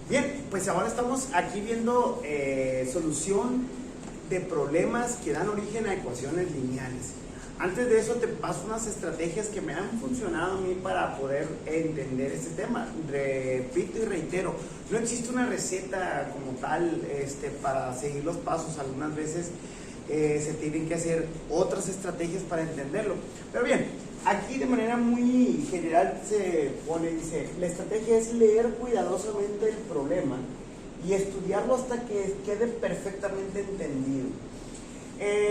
Bien, pues ahora estamos aquí viendo solución de problemas que dan origen a ecuaciones lineales. Antes de eso te paso unas estrategias que me han funcionado a mí para poder entender este tema. Repito y reitero, no existe una receta como tal para seguir los pasos. Algunas veces se tienen que hacer otras estrategias para entenderlo. Pero bien, aquí de manera muy general se pone, dice, la estrategia es leer cuidadosamente el problema y estudiarlo hasta que quede perfectamente entendido.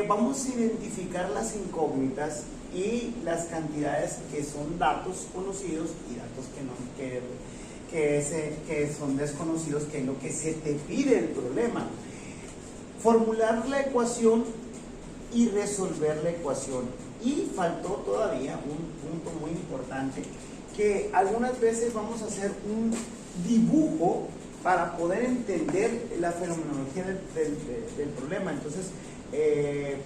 Vamos a identificar las incógnitas y las cantidades que son datos conocidos y datos que son desconocidos, que es lo que se te pide el problema. Formular la ecuación y resolver la ecuación. Y faltó todavía un punto muy importante, que algunas veces vamos a hacer un dibujo para poder entender la fenomenología del problema. Entonces,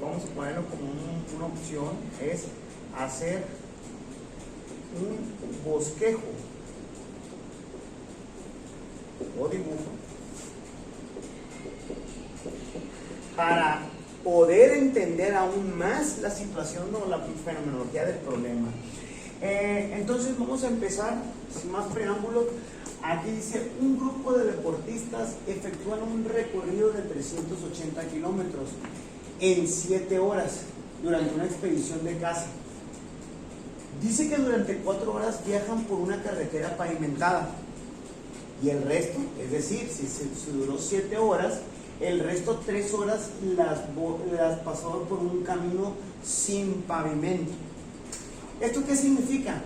vamos a ponerlo como una opción, es hacer un bosquejo o dibujo para poder entender aún más la situación o la fenomenología del problema. Entonces vamos a empezar, sin más preámbulo. Aquí dice, un grupo de deportistas efectúan un recorrido de 380 kilómetros en 7 horas durante una expedición de caza. Dice que durante 4 horas viajan por una carretera pavimentada y el resto, es decir, si duró 7 horas, el resto 3 horas las pasó por un camino sin pavimento. ¿Esto qué significa?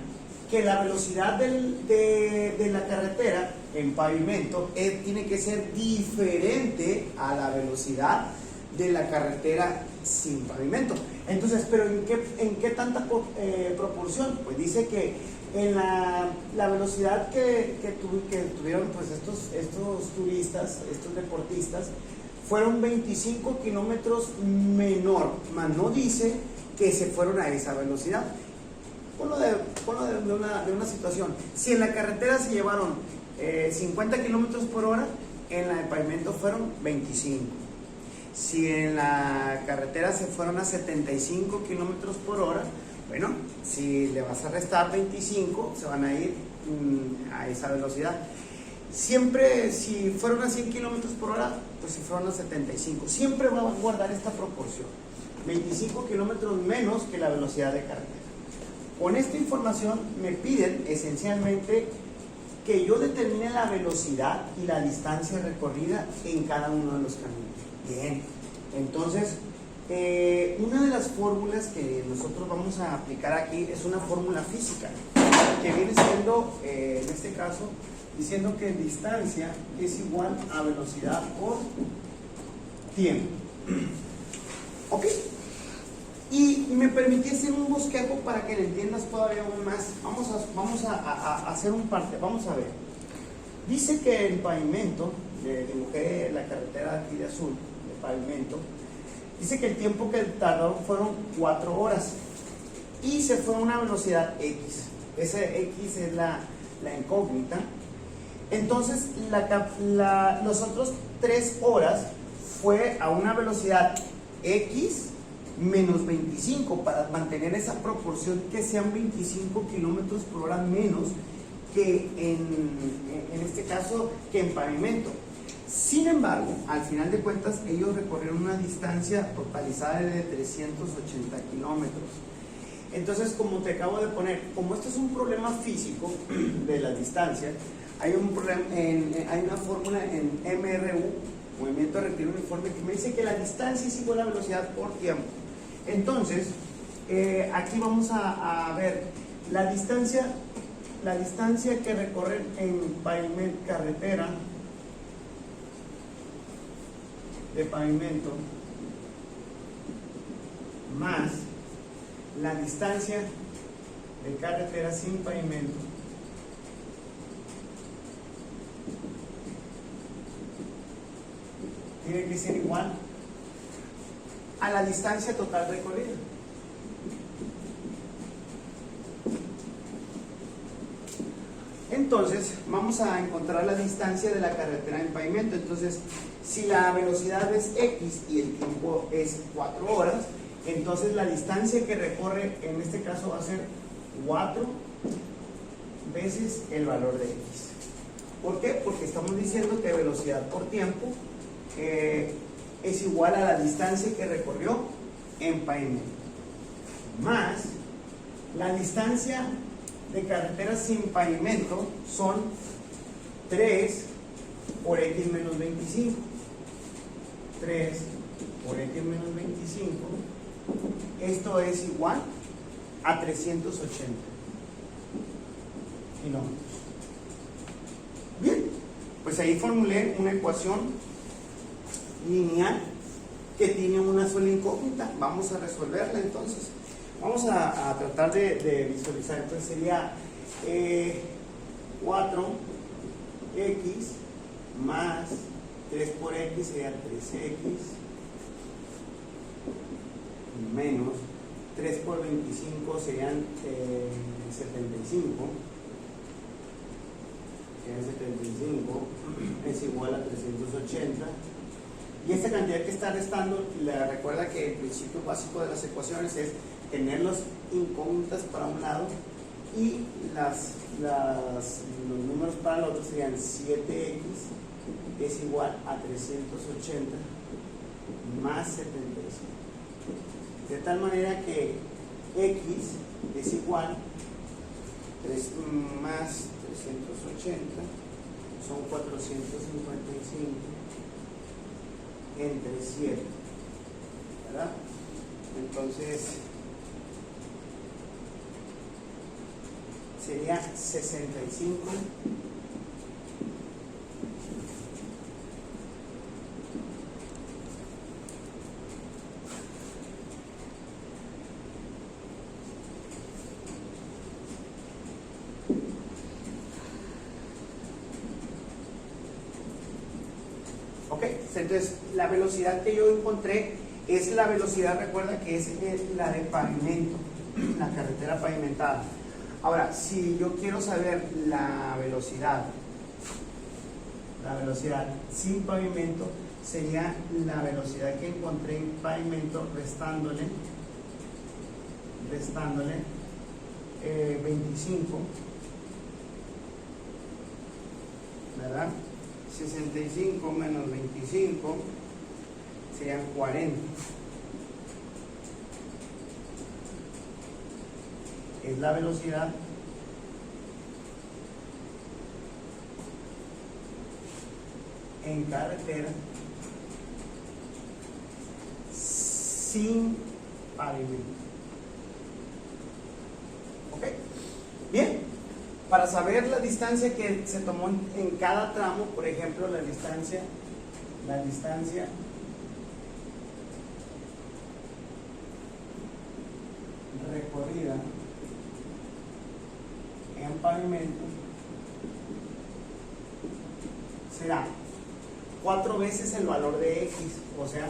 Que la velocidad de la carretera en pavimento tiene que ser diferente a la velocidad de la carretera sin pavimento. Entonces, ¿pero en qué tanta proporción? Pues dice que en la velocidad que tuvieron pues estos turistas, estos deportistas, fueron 25 kilómetros menor, mas no dice que se fueron a esa velocidad. Ponlo de una situación. Si en la carretera se llevaron 50 kilómetros por hora, en la de pavimento fueron 25. Si en la carretera se fueron a 75 kilómetros por hora, bueno, si le vas a restar 25, se van a ir a esa velocidad. Siempre, si fueron a 100 kilómetros por hora, pues si fueron a 75. Siempre va a guardar esta proporción. 25 kilómetros menos que la velocidad de carretera. Con esta información me piden esencialmente que yo determine la velocidad y la distancia recorrida en cada uno de los caminos. Bien, entonces una de las fórmulas que nosotros vamos a aplicar aquí es una fórmula física que viene siendo, en este caso, diciendo que distancia es igual a velocidad por tiempo. ¿Ok? Y me permití hacer un bosquejo para que le entiendas todavía aún más. Vamos a hacer un parte. Vamos a ver. Dice que el pavimento, dibujé la carretera aquí de azul, de pavimento, dice que el tiempo que tardaron fueron 4 horas y se fue a una velocidad X. Ese X es la incógnita. Entonces, los otros 3 horas fue a una velocidad X menos 25 para mantener esa proporción que sean 25 kilómetros por hora menos que en este caso que en pavimento. Sin embargo, al final de cuentas, ellos recorrieron una distancia totalizada de 380 kilómetros. Entonces, como te acabo de poner, como esto es un problema físico de la distancia, hay una fórmula en MRU, movimiento rectilíneo uniforme, que me dice que la distancia es igual a velocidad por tiempo. Entonces, aquí vamos a ver la distancia que recorren en pavimento, carretera de pavimento, más la distancia de carretera sin pavimento, tiene que ser igual a la distancia total recorrida. Entonces, Entonces, vamos a encontrar la distancia de la carretera en pavimento. Entonces, si la velocidad es X y el tiempo es 4 horas, entonces la distancia que recorre en este caso va a ser 4 veces el valor de X. ¿Por qué? Porque estamos diciendo que velocidad por tiempo es igual a la distancia que recorrió en pavimento, más la distancia de carretera sin pavimento son 3 por X menos 25. 3 por X menos 25. Esto es igual a 380 kilómetros. Bien, pues ahí formulé una ecuación lineal que tiene una sola incógnita. Vamos a resolverla entonces. Vamos a tratar de visualizar. Entonces sería 4x más 3 por x sería 3x menos 3 por 25 serían 75. 75 es igual a 380. Y esta cantidad que está restando, recuerda que el principio básico de las ecuaciones es tener las incógnitas para un lado y los números para el otro serían 7x es igual a 380 más 75. De tal manera que x es igual 3 más 380 son 455 entre 7, ¿verdad? Entonces sería 65 Entonces, la velocidad que yo encontré es la velocidad, recuerda que es la de pavimento, la carretera pavimentada. Ahora, si yo quiero saber la velocidad sin pavimento, sería la velocidad que encontré en pavimento restándole 25, ¿verdad? 65 menos 25 serían 40. Es la velocidad en carretera sin pavimento. ¿Ok? Bien. Para saber la distancia que se tomó en cada tramo, por ejemplo, la distancia recorrida en pavimento será 4 veces el valor de X, o sea,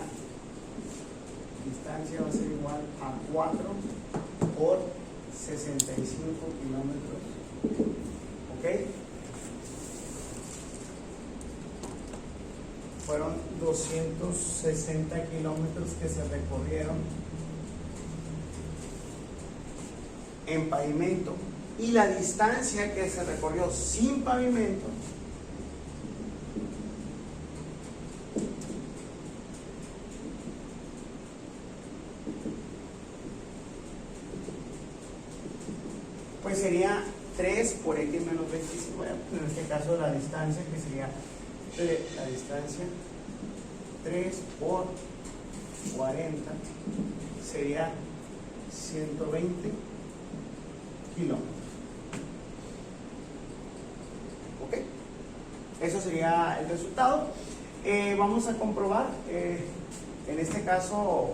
distancia va a ser igual a 4 por 65 kilómetros. ¿Ok? Fueron 260 kilómetros que se recorrieron en pavimento, y la distancia que se recorrió sin pavimento pues sería 3 por x menos 25. Bueno, en este caso la distancia, que sería la distancia 3 por 40 sería 120 kilómetros. ¿Ok? Eso sería el resultado. Vamos a comprobar. En este caso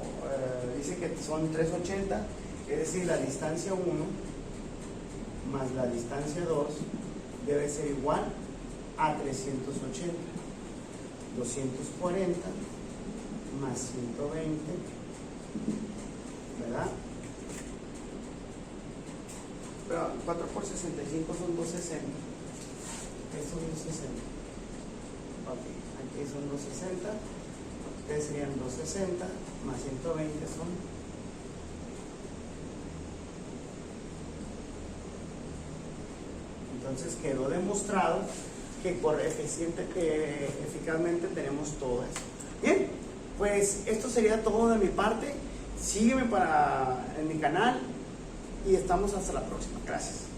dice que son 380, es decir, la distancia 1 más la distancia 2 debe ser igual a 380. 240 más 120, ¿verdad? Pero 4 por 65 son 260. Esto es 260. Ok, aquí son 260. Ustedes serían 260 más 120 son. Entonces quedó demostrado que eficazmente tenemos todo eso. Bien, pues esto sería todo de mi parte. Sígueme en mi canal y estamos hasta la próxima. Gracias.